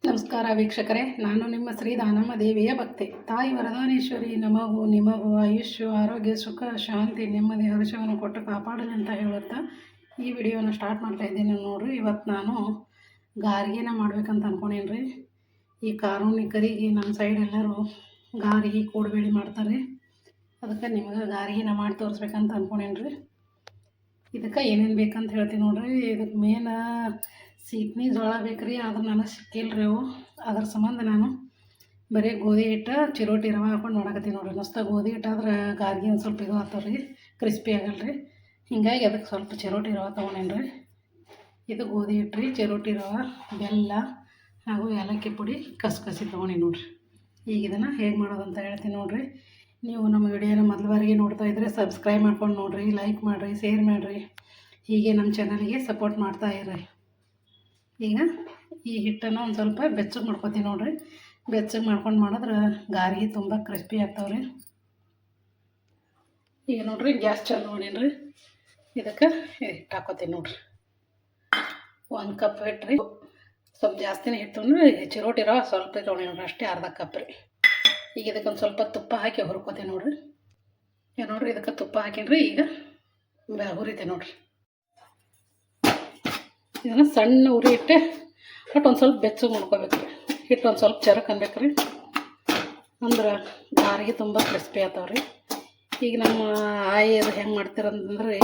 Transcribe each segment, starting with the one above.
ನಮಸ್ಕಾರ ವೀಕ್ಷಕರೇ, ನಾನು ನಿಮ್ಮ ಶ್ರೀ ದಾನಮ್ಮ ದೇವಿಯ ಭಕ್ತೆ. ತಾಯಿ ವರದಾನೇಶ್ವರಿ ನಿಮಗೂ ಆಯುಷ್ಯ, ಆರೋಗ್ಯ, ಸುಖ, ಶಾಂತಿ, ನೆಮ್ಮದಿ, ಹರ್ಷವನ್ನು ಕೊಟ್ಟು ಕಾಪಾಡಲಿ ಅಂತ ಹೇಳುತ್ತಾ ಈ ವಿಡಿಯೋನ ಸ್ಟಾರ್ಟ್ ಮಾಡ್ತಾ ಇದ್ದೀನಿ. ನೋಡ್ರಿ, ಇವತ್ತು ನಾನು ಗಾರ್ಗಿನ ಮಾಡ್ಬೇಕಂತ ಅಂದ್ಕೊಂಡೇನಿ ರೀ. ಈ ಕಾರುಣಿಕರಿಗೆ ನಮ್ಮ ಸೈಡ್ ಎಲ್ಲರೂ ಗಾರ್ಗಿ ಕೂಡಬೇಡಿ ಮಾಡ್ತಾರೆ. ಅದಕ್ಕೆ ನಿಮಗೆ ಗಾರ್ಗಿನ ಮಾಡಿ ತೋರಿಸ್ಬೇಕಂತ ಅಂದ್ಕೊಂಡೇನಿ ರೀ. ಇದಕ್ಕೆ ಏನೇನು ಬೇಕಂತ ಹೇಳ್ತೀನಿ ನೋಡ್ರಿ. ಇದಕ್ಕೆ ಮೇನ್ ಸೀತ್ನಿ ಜೋಳ ಬೇಕ್ರಿ, ಆದ್ರೆ ನನಗೆ ಸಿಕ್ಕಿಲ್ಲ ರೀ ಅವು. ಅದ್ರ ಸಂಬಂಧ ನಾನು ಬರೀ ಗೋಧಿ ಹಿಟ್ಟು ಚಿರೋಟಿ ರವೆ ಹಾಕೊಂಡು ಮಾಡಕತ್ತೀನಿ ನೋಡ್ರಿ. ಮಸ್ತ ಗೋಧಿ ಹಿಟ್ಟು ಆದ್ರೆ ಗಾರ್ಗಿ ಒಂದು ಸ್ವಲ್ಪ ಇದು ಆಗ್ತಾವೆ ರೀ, ಕ್ರಿಸ್ಪಿ ಆಗಲ್ಲ ರೀ. ಹಿಂಗಾಗಿ ಅದಕ್ಕೆ ಸ್ವಲ್ಪ ಚಿರೋಟಿ ರವೆ ತೊಗೊಂಡೇನಿ ರೀ. ಇದು ಗೋಧಿ ಹಿಟ್ಟು ರೀ, ಚಿರೋಟಿ ರವೆ, ಬೆಲ್ಲ ಹಾಗೂ ಏಲಕ್ಕಿ ಪುಡಿ, ಕಸಕಸಿ ತೊಗೊಂಡೇನಿ ನೋಡ್ರಿ. ಈಗ ಇದನ್ನು ಹೇಗೆ ಮಾಡೋದಂತ ಹೇಳ್ತೀನಿ ನೋಡ್ರಿ. ನೀವು ನಮ್ಮ ವಿಡಿಯೋನ ಮೊದಲ ಬಾರಿಗೆ ನೋಡ್ತಾ ಇದ್ದರೆ ಸಬ್ಸ್ಕ್ರೈಬ್ ಮಾಡ್ಕೊಂಡು ನೋಡಿರಿ, ಲೈಕ್ ಮಾಡಿರಿ, ಶೇರ್ ಮಾಡಿರಿ. ಹೀಗೆ ನಮ್ಮ ಚಾನಲ್ಗೆ ಸಪೋರ್ಟ್ ಮಾಡ್ತಾ ಇರ್ರಿ. ಈಗ ಈ ಹಿಟ್ಟನ್ನು ಒಂದು ಸ್ವಲ್ಪ ಬೆಚ್ಚಗೆ ಮಾಡ್ಕೊತೀನಿ ನೋಡ್ರಿ. ಬೆಚ್ಚಗೆ ಮಾಡ್ಕೊಂಡು ಮಾಡಿದ್ರೆ ಗಾರ್ಗಿ ತುಂಬ ಕ್ರಿಸ್ಪಿ ಆಗ್ತಾವೆ ರೀ. ಈಗ ನೋಡ್ರಿ, ಗ್ಯಾಸ್ ಚಾಲು ಮಾಡೀನಿ ರೀ. ಇದಕ್ಕೆ ಹಿಟ್ಟು ಹಾಕೋತೀನಿ ನೋಡ್ರಿ. 1 ಕಪ್ ಹಿಟ್ಟು ರೀ. ಸ್ವಲ್ಪ ಜಾಸ್ತಿನೇ ಹಿಟ್ಟು ತೊಗೊಂಡ್ರೆ ಚಿರೋಟಿ ರವೆ ಸ್ವಲ್ಪ ತೊಗೊಂಡು ನೋಡ್ರಿ, ಅಷ್ಟೇ ಅರ್ಧ ಕಪ್ ರೀ. ಈಗ ಇದಕ್ಕೊಂದು ಸ್ವಲ್ಪ ತುಪ್ಪ ಹಾಕಿ ಹುರ್ಕೋತೀನಿ ನೋಡ್ರಿ. ಈಗ ನೋಡ್ರಿ, ಇದಕ್ಕೆ ತುಪ್ಪ ಹಾಕೀನಿ ರೀ. ಈಗ ಹುರಿತೆ ನೋಡ್ರಿ. ಇದನ್ನು ಸಣ್ಣ ಉರಿ ಇಟ್ಟೆ ಬಟ್ ಒಂದು ಸ್ವಲ್ಪ ಬೆಚ್ಚಗೆ ಮಾಡ್ಕೋಬೇಕು ರೀ. ಹಿಟ್ಟು ಒಂದು ಸ್ವಲ್ಪ ಚರಕ್ ಅನ್ಬೇಕು ರೀ, ಅಂದ್ರೆ ಗಾರಿಗೆ ತುಂಬ ಕ್ರಿಸ್ಪಿ ಆಗ್ತಾವೆ ರೀ. ಈಗ ನಮ್ಮ ಆಯಿ ಅದು ಹೆಂಗೆ ಮಾಡ್ತಾರಂತಂದ್ರೆ,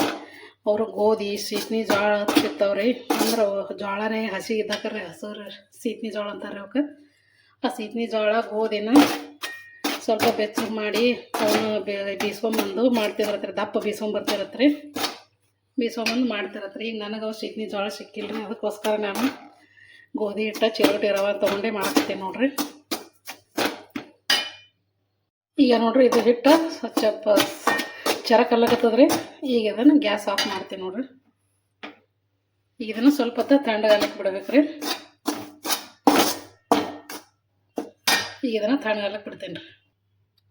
ಅವರು ಗೋಧಿ ಸೀತ್ನಿ ಜೋಳ ತಿಂತಾವೆ ರೀ. ಅಂದ್ರೆ ಜೋಳನೇ ಹಸಿ ಇದ್ದಾಕ್ರೆ ಹಸಿರು ಸೀತ್ನಿ ಜೋಳ ಅಂತಾರೆ ಅವಕ್ಕೆ. ಆ ಸೀತ್ನಿ ಜೋಳ ಗೋಧಿನ ಸ್ವಲ್ಪ ಬೆಚ್ಚಗೆ ಮಾಡಿ ಅವನು ಬೀಸ್ಕೊಂಬಂದು ಮಾಡ್ತಿರತ್ರಿ. ದಪ್ಪ ಬೀಸ್ಕೊಂಬರ್ತಿರತ್ರಿ, ಬೀಸ್ಕೊಂಬಂದು ಮಾಡ್ತಿರತ್ರಿ. ಈಗ ನನಗೆ ಅವು ಸೀತ್ನಿ ಜೋಳ ಸಿಕ್ಕಿಲ್ಲ ರೀ. ಅದಕ್ಕೋಸ್ಕರ ನಾನು ಗೋಧಿ ಹಿಟ್ಟು ಚಿರೋಟಿ ರವೆ ತೊಗೊಂಡೇ ಮಾಡ್ತೀನಿ ನೋಡ್ರಿ. ಈಗ ನೋಡ್ರಿ, ಇದು ಹಿಟ್ಟು ಸ್ವಲ್ಪ ಚರಕಲ್ಲಕತ್ತದ್ರಿ. ಈಗ ಇದನ್ನು ಗ್ಯಾಸ್ ಆಫ್ ಮಾಡ್ತೀನಿ ನೋಡ್ರಿ. ಈಗ ಇದನ್ನು ಸ್ವಲ್ಪ ಹೊತ್ತು ತಣ್ಣಗಾಲಕ್ಕೆ ಬಿಡ್ಬೇಕು ರೀ. ಈಗ ಇದನ್ನು ತಣ್ಣಗಾಲಕ್ಕೆ ಬಿಡ್ತೀನಿ ರೀ.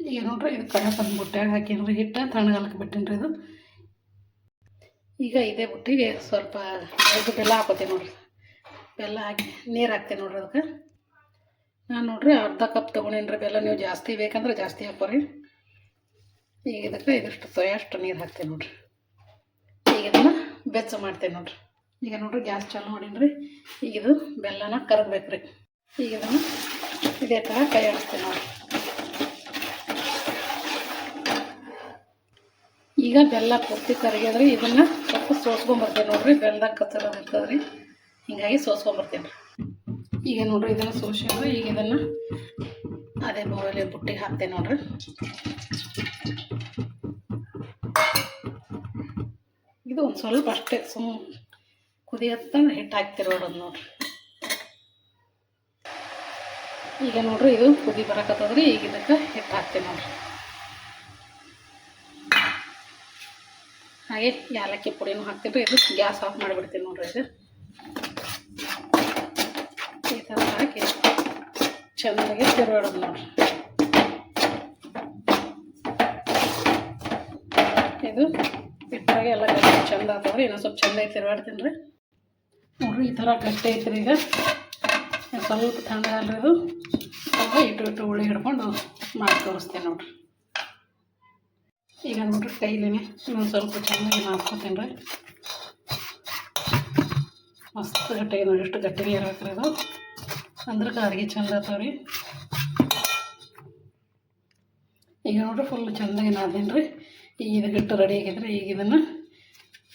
ಈಗ ನೋಡ್ರಿ, ಇದು ಕಡಪದ ಬುಟ್ಟ್ಯಾಗ ಹಾಕೀನಿ ರೀ. ಹಿಟ್ಟು ತಣ್ಣಗಾಲಕ್ಕೆ ಬಿಟ್ಟಿನಿ ರೀ ಇದು. ಈಗ ಇದೇ ಬುಟ್ಟಿಗೆ ಸ್ವಲ್ಪ ಬೆಲ್ಲ ಹಾಕೋತೀನಿ ನೋಡ್ರಿ. ಬೆಲ್ಲ ಹಾಕಿ ನೀರು ಹಾಕ್ತೀನಿ ನೋಡ್ರಿ. ಅದಕ್ಕೆ ನಾನು ನೋಡ್ರಿ ಅರ್ಧ ಕಪ್ ತೊಗೊಂಡೇನಿ ರೀ ಬೆಲ್ಲ. ನೀವು ಜಾಸ್ತಿ ಬೇಕಂದ್ರೆ ಜಾಸ್ತಿ ಹಾಕೋರಿ. ಈಗ ಇದಕ್ಕೆ ಇದಿಷ್ಟು ತೊಯಷ್ಟು ನೀರು ಹಾಕ್ತೀನಿ ನೋಡ್ರಿ. ಈಗ ಇದನ್ನು ಬೆಚ್ಚ ಮಾಡ್ತೇನೆ ನೋಡ್ರಿ. ಈಗ ನೋಡ್ರಿ, ಗ್ಯಾಸ್ ಚಾಲು ಮಾಡೀನಿ ರೀ. ಈಗ ಇದು ಬೆಲ್ಲನ ಕರಗಬೇಕು ರೀ. ಈಗ ಇದನ್ನು ಇದೇ ಥರ ಕೈ ಆಡಿಸ್ತೀನಿ ನೋಡ್ರಿ. ಈಗ ಬೆಲ್ಲ ಪೂರ್ತಿ ಕರಗ್ಯದ್ರಿ. ಇದನ್ನು ಸ್ವಲ್ಪ ಸೋಸ್ಕೊಂಬರ್ತೇನೆ ನೋಡ್ರಿ. ಬೆಲ್ಲದಾಗ ಕಚ್ಚರೋದು ಇರ್ತದೆ ರೀ, ಹೀಗಾಗಿ ಸೋಸ್ಕೊಂಬರ್ತೇನೆ ರೀ. ಈಗ ನೋಡ್ರಿ, ಇದನ್ನು ಸೋಸ್ಕೊಂಡ್ರೆ ಈಗ ಇದನ್ನು ಅದೇ ಬೌಲಲ್ಲಿ ಬುಟ್ಟಿಗೆ ಹಾಕ್ತೇನೆ ನೋಡ್ರಿ. ಇದು ಒಂದು ಸ್ವಲ್ಪ ಅಷ್ಟೇ ಕುದಿಯತ್ತಂದ್ರೆ ಹಿಟ್ಟು ಹಾಕ್ತಿರೋದು ನೋಡ್ರಿ. ಈಗ ನೋಡ್ರಿ, ಇದು ಕುದಿ ಬರಕತ್ತದ್ರಿ. ಈಗ ಇದಕ್ಕೆ ಹಿಟ್ಟು ಹಾಕ್ತೇನೆ ನೋಡ್ರಿ. ಹಾಗೆ ಏಲಕ್ಕಿ ಪುಡಿನೂ ಹಾಕ್ತೀನಿ ರೀ. ಇದು ಗ್ಯಾಸ್ ಆಫ್ ಮಾಡಿಬಿಡ್ತೀನಿ ನೋಡ್ರಿ. ಇದು ಈ ಥರ ಹಾಕಿ ಚೆನ್ನಾಗಿ ತಿರುಗಾಡೋದು ನೋಡ್ರಿ. ಇದು ಹಿಟ್ಟಾಗಿ ಎಲ್ಲ ಚೆಂದ ಆಗ್ತಾವ್ರಿ. ಇನ್ನೊಂದು ಸ್ವಲ್ಪ ಚೆಂದಾಗಿ ತಿರುಗಾಡ್ತೀನಿ ರೀ. ನೋಡ್ರಿ, ಈ ಥರ ಗಟ್ಟಿ ಐತ್ರಿ. ಈಗ ಸ್ವಲ್ಪ ತಣ್ಣಗಾಲ್ರಿ ಇದು. ಸ್ವಲ್ಪ ಇಟ್ಟು ಉಳಿ ಹಿಡ್ಕೊಂಡು ಮಾಡಿ ತೋರಿಸ್ತೇನೆ ನೋಡ್ರಿ. ಈಗ ನೋಡ್ರಿ, ಕೈಲಿನೇ ಇನ್ನೊಂದು ಸ್ವಲ್ಪ ಚೆನ್ನಾಗಿ ನಾದ್ಕೊತೀನಿ ರೀ. ಮಸ್ತ್ ಗಟ್ಟಿಗೆ ನೋಡಿ, ಎಷ್ಟು ಗಟ್ಟಿಗೆ ಇರ್ಬೇಕ್ರಿ ಇದು, ಅಂದ್ರೆ ಗಾರಿಗೆ ಚಂದ ಆಗ್ತಾವೆ ರೀ. ಈಗ ನೋಡ್ರಿ, ಫುಲ್ ಚೆಂದಾಗಿ ನಾದೀನಿ ರೀ. ಈಗ ಇದು ಹಿಟ್ಟು ರೆಡಿ ಆಗಿದ್ರೆ ಈಗ ಇದನ್ನು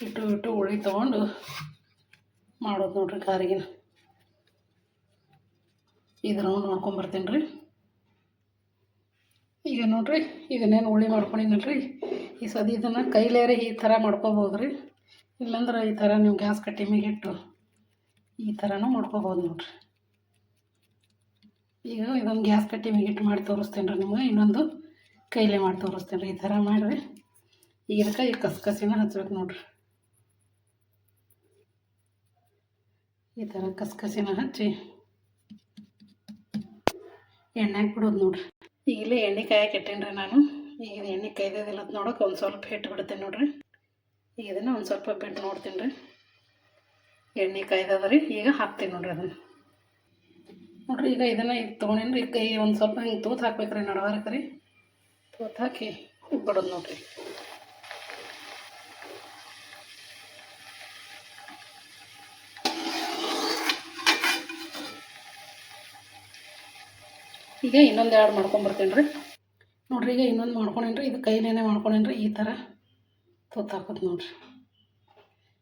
ಇಟ್ಟು ಉಳಿ ತೊಗೊಂಡು ಮಾಡೋದು ನೋಡ್ರಿ ಗಾರಿಗಿನ. ಇದು ರೌಂಡ್ ಮಾಡ್ಕೊಂಬರ್ತೀನಿ ರೀ. ಈಗ ನೋಡ್ರಿ, ಇದನ್ನೇನು ಉಳಿ ಮಾಡ್ಕೊಂಡಿನಲ್ರಿ, ಈ ಸದಿ ಇದನ್ನು ಕೈಲೇರೆ ಈ ಥರ ಮಾಡ್ಕೋಬೋದು ರೀ. ಇಲ್ಲಾಂದ್ರೆ ಈ ಥರ ನೀವು ಗ್ಯಾಸ್ ಕಟ್ಟಿ ಮೇಲೆ ಇಟ್ಟು ಈ ಥರನೂ ಮಾಡ್ಕೋಬೋದು ನೋಡ್ರಿ. ಈಗ ಇದೊಂದು ಗ್ಯಾಸ್ ಕಟ್ಟಿ ಮೇಲೆ ಇಟ್ಟು ಮಾಡಿ ತೋರಿಸ್ತೇನೆ ರೀ ನಿಮ್ಗೆ. ಇನ್ನೊಂದು ಕೈಲೇ ಮಾಡಿ ತೋರಿಸ್ತೇನೆ ರೀ. ಈ ಥರ ಮಾಡಿರಿ. ಈಗ ಇದಕ್ಕೆ ಈ ಕಸಕಸಿನ ಹಚ್ಬೇಕು ನೋಡ್ರಿ. ಈ ಥರ ಕಸಕಸಿನ ಹಚ್ಚಿ ಎಣ್ಣೆಗೆ ಬಿಡೋದು ನೋಡ್ರಿ. ಈಗ ಇಲ್ಲೇ ಎಣ್ಣೆ ಕಾಯಕ್ಕೆ ಇಟ್ಟೇನಿ ರೀ ನಾನು. ಈಗ ಎಣ್ಣೆ ಕಾಯ್ದಿಲ್ಲ ಅಂತ ನೋಡೋಕೆ ಒಂದು ಸ್ವಲ್ಪ ಹಿಟ್ಟು ಬಿಡ್ತೇನೆ ನೋಡ್ರಿ. ಈಗ ಇದನ್ನು ಒಂದು ಸ್ವಲ್ಪ ಬಿಟ್ಟು ನೋಡ್ತೀನಿ ರೀ. ಎಣ್ಣೆ ಕಾಯ್ದದ ರೀ. ಈಗ ಹಾಕ್ತೀನಿ ನೋಡ್ರಿ ಅದನ್ನು. ನೋಡಿರಿ ಈಗ ಇದನ್ನು ಈಗ ತೊಗೊಂಡೇನ್ರಿ ಕೈ ಒಂದು ಸ್ವಲ್ಪ ಹಿಂಗೆ ತೂತು ಹಾಕ್ಬೇಕ್ರಿ ನಡವಾರಕ್ಕೆ ರೀ ತೂತು ಹಾಕಿ ಬಿಡೋದು ನೋಡಿರಿ. ಈಗ ಇನ್ನೊಂದು ಎರಡು ಮಾಡ್ಕೊಂಬರ್ತೀನಿ ರೀ ನೋಡಿರಿ. ಈಗ ಇನ್ನೊಂದು ಮಾಡ್ಕೊಂಡೇನ್ರಿ ಇದು ಕೈಲೇನೆ ಮಾಡ್ಕೊಂಡೇನ್ರಿ ಈ ಥರ ತೂತು ಹಾಕೋದು ನೋಡಿರಿ.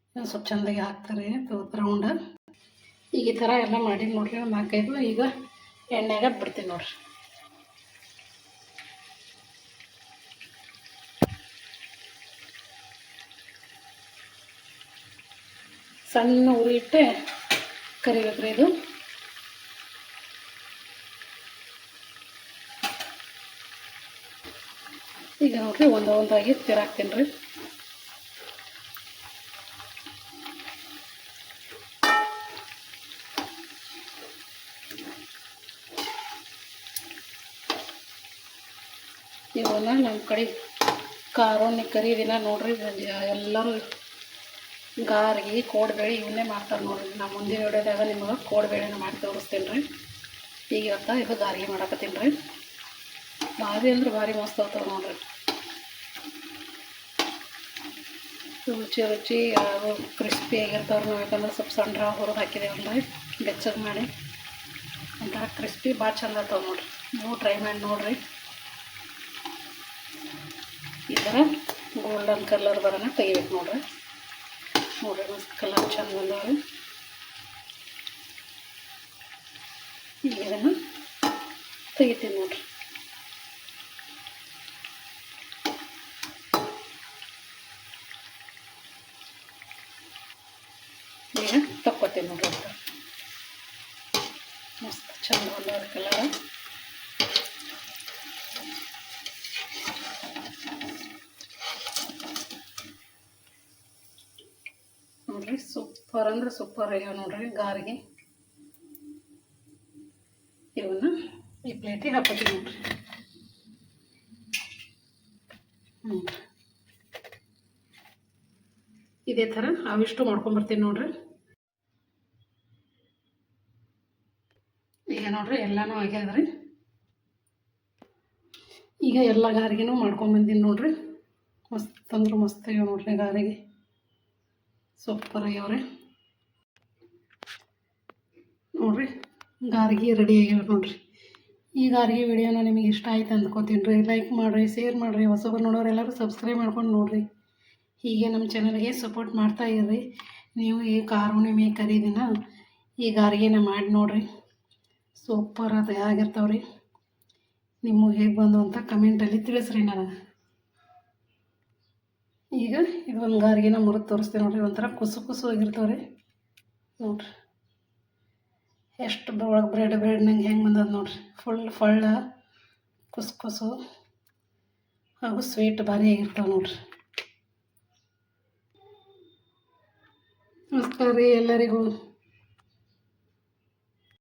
ಇನ್ನೊಂದು ಸ್ವಲ್ಪ ಚೆಂದಾಗಿ ಹಾಕ್ತಾರೆ ತೂತು ರೌಂಡ. ಈಗ ಈ ಥರ ಎಲ್ಲ ಮಾಡಿ ನೋಡಿರಿ ಒಂದು 4-5 ಈಗ ಎಣ್ಣೆಗೆ ಬಿಡ್ತೀನಿ ನೋಡಿರಿ. ಸಣ್ಣ ಉರಿ ಇಟ್ಟೆ ಕರಿಬೇಕ್ರಿ ಇದು. ಈಗ ನೋಡಿರಿ ಒಂದಾಗಿ ತಿರಾಕ್ತೀನಿ ರೀ. ಇವನ್ನ ನಮ್ಮ ಕಡೆ ಕಾರೋನಿ ಕರಿ ದಿನ ನೋಡ್ರಿ ಎಲ್ಲರೂ ಗಾರ್ಗಿ ಕೋಡ್ಬೇಳೆ ಇವನ್ನೇ ಮಾಡ್ತಾರೆ ನೋಡಿರಿ. ನಾ ಮುಂದಿನ ವಿಡಿಯೋದಾಗ ನಿಮಗೆ ಕೋಡ್ಬೇಳೆನ ಮಾಡಿ ತೋರಿಸ್ತೀನಿ ರೀ. ಈಗ ಇವತ್ತು ಇದು ಗಾರ್ಗಿ ಮಾಡಕತ್ತೀನಿ ರೀ. ಭಾರಿ ಅಂದ್ರೆ ಭಾರಿ ಮಸ್ತ್ ಆಗ್ತಾವೆ ನೋಡಿರಿ. ರುಚಿ ಅದು ಕ್ರಿಸ್ಪಿ ಆಗಿರ್ತಾವ್ರಿ. ನಾವು ಯಾಕಂದ್ರೆ ಸ್ವಲ್ಪ ಸಣ್ಣ ಹುರಿದು ಹಾಕಿದೇವಲ್ರಿ ಬೆಚ್ಚಗೆ ಮಾಡಿ ಒಂಥರ ಕ್ರಿಸ್ಪಿ ಭಾಳ ಚಂದ ಆಗ್ತಾವೆ ನೋಡಿರಿ. ನೀವು ಟ್ರೈ ಮಾಡಿ ನೋಡಿರಿ. ಈ ಥರ ಗೋಲ್ಡನ್ ಕಲರ್ ಬರೋಣ ತೆಗಿಬೇಕು ನೋಡಿರಿ. ಮಸ್ತ್ ಕಲರ್ ಚಂದ ಬಂದವ್ರಿ. ಈಗ ಇದನ್ನು ತೆಗಿತೀನಿ ನೋಡಿರಿ. ಈಗ ತಕ್ಕೋತೀನಿ ನೋಡಿರಿ. ಮಸ್ತ್ ಚಂದ ಬಂದವ್ರಿ ಕಲರ್. ನೋಡಿರಿ ಸೂಪರ್ ಅಂದ್ರೆ ಸೂಪರ್ ಆಗ್ಯಾವ ನೋಡಿರಿ ಗಾರ್ಗಿ. ಇವನ್ನ ಈ ಪ್ಲೇಟಿಗೆ ಹಾಕೋತೀವಿ ನೋಡಿರಿ. ಇದೇ ಥರ ಅವಿಷ್ಟು ಮಾಡ್ಕೊಂಬರ್ತೀನಿ ನೋಡಿರಿ. ಈಗ ನೋಡಿರಿ ಎಲ್ಲನೂ ಆಗ್ಯಾದ್ರಿ. ಈಗ ಎಲ್ಲ ಗಾರಿಗೆನೂ ಮಾಡ್ಕೊಂಬಂದೀನಿ ನೋಡಿರಿ. ಮಸ್ತ್ ಅಂದ್ರೆ ಮಸ್ತ್ ಆಗ್ಯಾವ ನೋಡಿರಿ ಗಾರಿಗೆ. ಸೂಪರ್ ಆಗ್ಯಾವ್ರಿ ನೋಡಿರಿ. ಗಾರ್ಗಿ ರೆಡಿ ಆಗ್ಯಾವ ನೋಡಿರಿ. ಈ ಗಾರ್ಗಿ ವಿಡಿಯೋನ ನಿಮಗೆ ಇಷ್ಟ ಆಯ್ತು ಅಂದ್ಕೋತೀನಿ ರೀ. ಲೈಕ್ ಮಾಡಿರಿ, ಶೇರ್ ಮಾಡಿರಿ. ಹೊಸಬರು ನೋಡೋರೆಲ್ಲರೂ ಸಬ್ಸ್ಕ್ರೈಬ್ ಮಾಡ್ಕೊಂಡು ನೋಡಿರಿ. ಹೀಗೆ ನಮ್ಮ ಚಾನಲ್ಗೆ ಸಪೋರ್ಟ್ ಮಾಡ್ತಾ ಇರ್ರಿ. ನೀವು ಈ ಕಾರುಣಿಮೆ ಕರೀದಿನ ಈ ಗಾರ್ಗಿನ ಮಾಡಿ ನೋಡಿರಿ. ಸೂಪರ್ ಆಗಿರ್ತಾವ್ರಿ. ನಿಮಗೆ ಹೇಗೆ ಬಂದು ಅಂತ ಕಮೆಂಟಲ್ಲಿ ತಿಳಿಸ್ರಿ ನನಗೆ. ಈಗ ಇದೊಂದು ಗಾರ್ಗಿನ ಮುರಿದು ತೋರಿಸ್ತೀನಿ ನೋಡಿರಿ. ಒಂಥರ ಕುಸು ಆಗಿರ್ತಾವ್ರಿ ನೋಡಿರಿ. ಎಷ್ಟು ಒಳಗೆ ಬ್ರೆಡ್ ನಂಗೆ ಹೆಂಗೆ ಬಂದದ ನೋಡಿರಿ. ಫುಲ್ ಕುಸು ಹಾಗೂ ಸ್ವೀಟ್ ಭಾರಿ ಆಗಿರ್ತಾವೆ ನೋಡಿರಿ. ನಮಸ್ಕಾರ ರೀ ಎಲ್ಲರಿಗೂ.